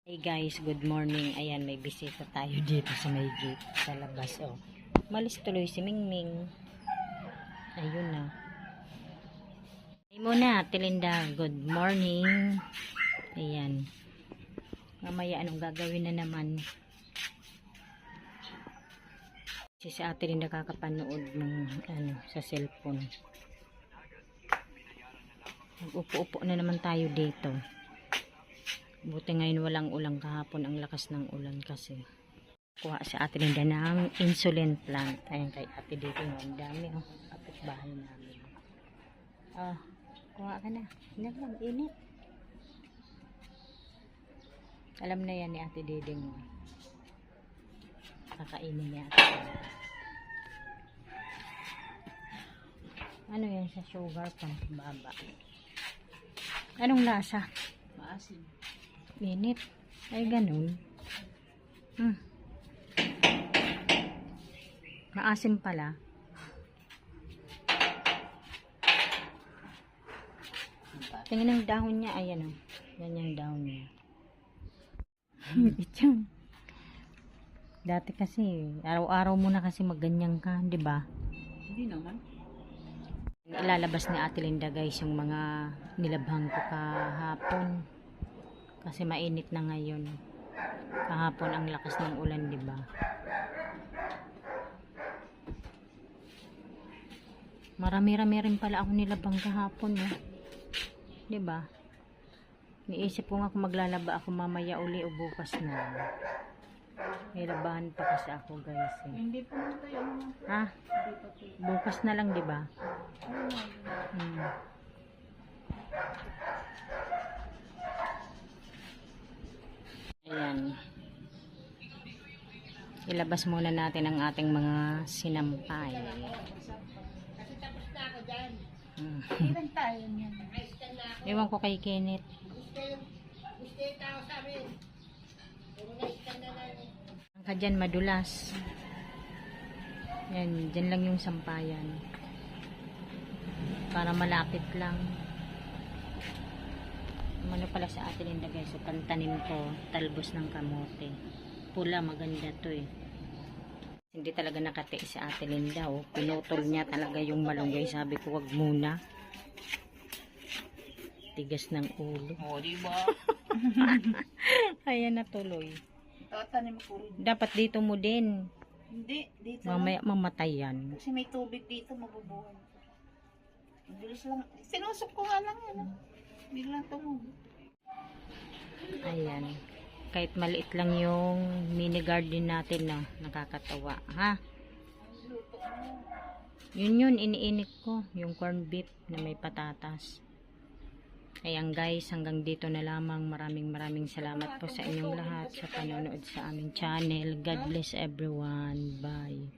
Hey guys, good morning. Ayan, may bisita tayo dito sa may gate sa labas. Oh, malis tuloy si Mingming. Ayun na. Hey muna, Tilinda. Good morning. Ayan. Mamaya anong gagawin na naman? Kasi si Ate Linda kakapanood ng sa cellphone. Mag-upo-upo na naman tayo dito. Buti ngayon walang ulang, kahapon ang lakas ng ulan kasi. Kuha si Ate Linda ng insulin plant. Ayan kay Ate dito. Ang dami oh. Kapit bahay namin. Oh, kuha ka na. Naman, init. Alam na yan ni Ate Diding. Kakainin niya. Ano yan sa sugar pang baba? Anong lasa? Maasim. Init. Ay, ganun. Maasim pala. Tingnan ang dahon niya. Ayan o. Yan yung dahon niya. Ityan. Dati kasi, araw-araw mo na kasi magganyan ka, di ba? Hindi naman. Ilalabas ni Ate Linda guys yung mga nilabhang ko kahapon. Kasi mainit na ngayon. Kahapon ang lakas ng ulan, di ba? Marami-rami rin pala ako nilabang kahapon, no? Di ba? Niisip ko nga kung maglalaba ako mamaya uli o bukas na. May labahan pa kasi ako, guys. Eh. Hindi pa naman tayo. Ha? Bukas na lang, di ba? Ayan. Ilabas muna natin ang ating mga sinampay. Kasi tapos na ako dyan. Ilan tayo niyan? Ewan ko kay Kenneth. Gusto yung tao sa amin. Puro na-stand na lang. Ang kadyan madulas. Yan, dyan lang yung sampayan. Para malapit lang. Ano pala sa Ate Linda guys, so pantanim ko, talbos ng kamote. Pula, maganda to eh. Hindi talaga nakati si Ate Linda oh. Pinutol niya talaga yung malunggay. Sabi ko wag muna. Tigas ng ulo. Oo, diba? Ayan na tuloy. Tatanim ko rin. Dapat dito mo din. Hindi, dito Mamaya lang. mamatay yan. Kasi may tubig dito, mabubuhay. Ang bilis lang. Sinusok ko nga lang yan. Biglang tumubo. Ayan. Kahit maliit lang yung mini garden natin na nakakatawa. Ha? Yun iniinit ko. Yung corned beef na may patatas. Ayan guys, hanggang dito na lamang. Maraming salamat po sa inyong lahat sa panonood sa aming channel. God bless everyone. Bye.